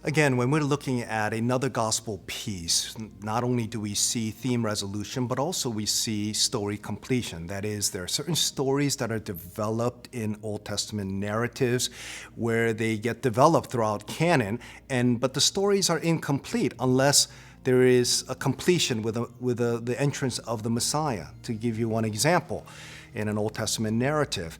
Again, when we're looking at another gospel piece, not only do we see theme resolution, but also we see story completion. That is, there are certain stories that are developed in Old Testament narratives where they get developed throughout canon, but the stories are incomplete unless there is a completion with the entrance of the Messiah. To give you one example, in an Old Testament narrative,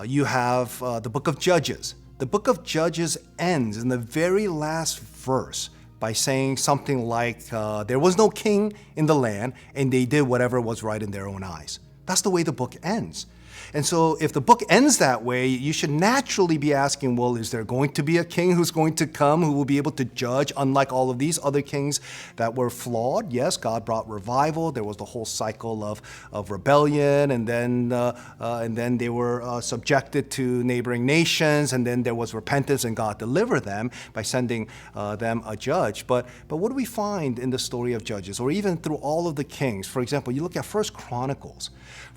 you have the book of Judges. The book of Judges ends in the very last verse by saying something like, there was no king in the land, and they did whatever was right in their own eyes. That's the way the book ends. And so if the book ends that way, you should naturally be asking, well, is there going to be a king who's going to come who will be able to judge, unlike all of these other kings that were flawed? Yes, God brought revival. There was the whole cycle of rebellion, and then they were subjected to neighboring nations, and then there was repentance, and God delivered them by sending them a judge. But what do we find in the story of Judges, or even through all of the kings? For example, you look at First Chronicles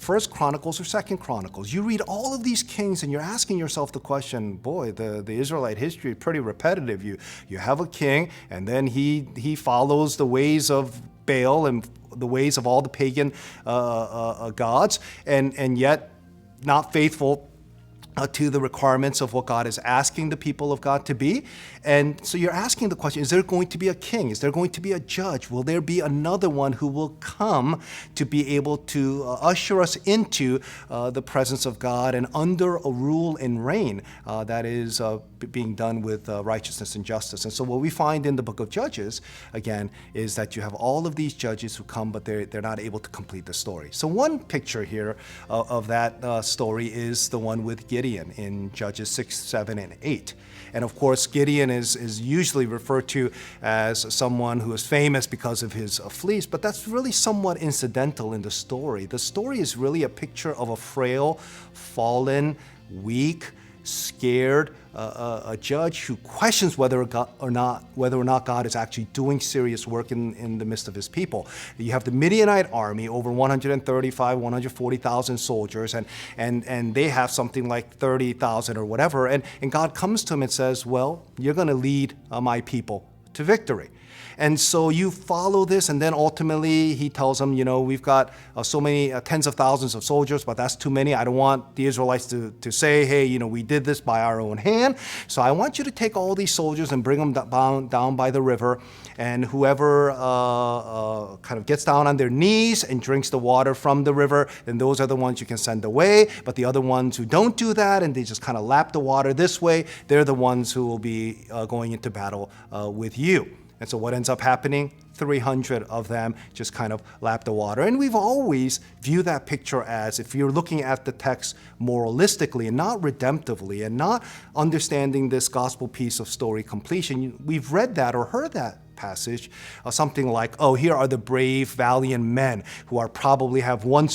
or Second Chronicles. You read all of these kings and you're asking yourself the question, boy, the Israelite history is pretty repetitive. You have a king, and then he follows the ways of Baal and the ways of all the pagan gods, and yet not faithful to the requirements of what God is asking the people of God to be. And so you're asking the question, is there going to be a king? Is there going to be a judge? Will there be another one who will come to be able to usher us into the presence of God and under a rule and reign that is being done with righteousness and justice? And so what we find in the book of Judges, again, is that you have all of these judges who come, but they're not able to complete the story. So one picture here of that story is the one with Gideon in Judges 6, 7, and 8. And of course, Gideon is usually referred to as someone who is famous because of his fleece, but that's really somewhat incidental in the story. The story is really a picture of a frail, fallen, weak, scared a judge who questions whether or not God is actually doing serious work in the midst of his people. You have the Midianite army, over 140,000 soldiers, and they have something like 30,000 or whatever, and God comes to him and says, well, you're going to lead my people to victory. And so you follow this, and then ultimately he tells them, we've got so many tens of thousands of soldiers, but that's too many. I don't want the Israelites to say, hey, we did this by our own hand. So I want you to take all these soldiers and bring them down by the river, and whoever kind of gets down on their knees and drinks the water from the river, then those are the ones you can send away. But the other ones who don't do that and they just kind of lap the water this way, they're the ones who will be going into battle with you. And so what ends up happening? 300 of them just kind of lap the water. And we've always viewed that picture as, if you're looking at the text moralistically and not redemptively and not understanding this gospel piece of story completion, we've read that or heard that passage, something like, oh, here are the brave, valiant men who are probably have one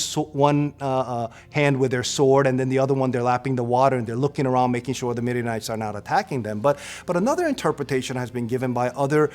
hand with their sword, and then the other one they're lapping the water, and they're looking around making sure the Midianites are not attacking them. But another interpretation has been given by other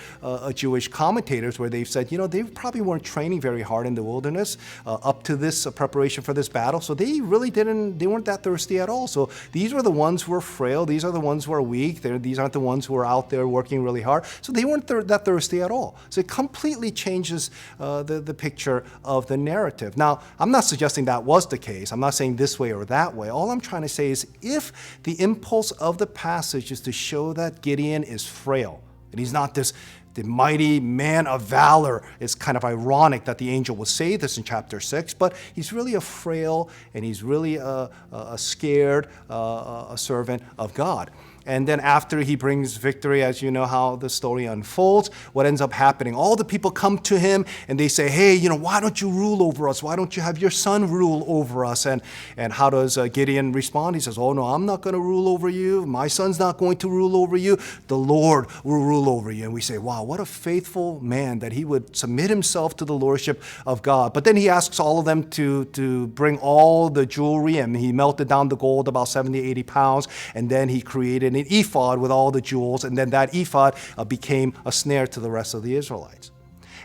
Jewish commentators where they've said, they probably weren't training very hard in the wilderness up to this preparation for this battle, so they weren't that thirsty at all. So these were the ones who were frail, these are the ones who are weak, these aren't the ones who are out there working really hard, so they weren't that thirsty at all. So it completely changes the picture of the narrative. Now, I'm not suggesting that was the case. I'm not saying this way or that way. All I'm trying to say is, if the impulse of the passage is to show that Gideon is frail, and he's not the mighty man of valor, it's kind of ironic that the angel will say this in chapter 6, but he's really a frail, and he's really a scared a servant of God. And then after he brings victory, as you know how the story unfolds, what ends up happening? All the people come to him and they say, hey, why don't you rule over us? Why don't you have your son rule over us? And how does Gideon respond? He says, oh, no, I'm not going to rule over you. My son's not going to rule over you. The Lord will rule over you. And we say, wow, what a faithful man that he would submit himself to the lordship of God. But then he asks all of them to bring all the jewelry, and he melted down the gold about 70, 80 pounds. And then he created an ephod with all the jewels, and then that ephod became a snare to the rest of the Israelites.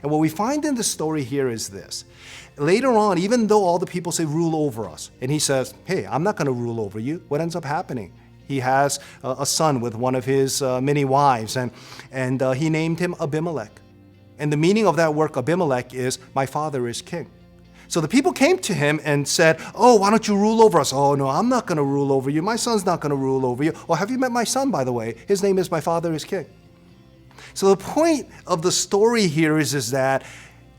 And what we find in the story here is this. Later on, even though all the people say, rule over us, and he says, hey, I'm not going to rule over you, what ends up happening? he has a son with one of his many wives, and he named him Abimelech. And the meaning of that word Abimelech is, my father is king. So the people came to him and said, oh, why don't you rule over us? Oh, no, I'm not going to rule over you. My son's not going to rule over you. Oh, have you met my son, by the way? His name is my father is king. So the point of the story here is that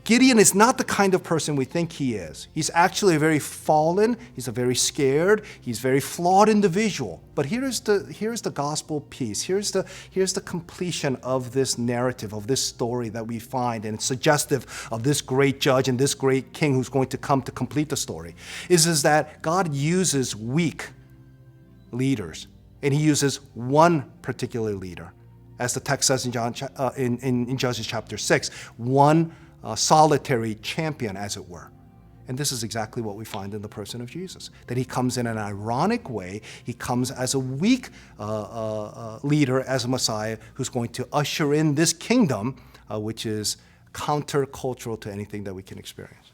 Gideon is not the kind of person we think he is. He's actually very fallen. He's a very scared. He's very flawed individual. But here's the gospel piece. Here's the completion of this narrative, of this story that we find, and it's suggestive of this great judge and this great king who's going to come to complete the story, is that God uses weak leaders, and he uses one particular leader. As the text says in Judges chapter 6, one solitary champion, as it were. And this is exactly what we find in the person of Jesus, that he comes in an ironic way. He comes as a weak leader, as a Messiah, who's going to usher in this kingdom, which is countercultural to anything that we can experience.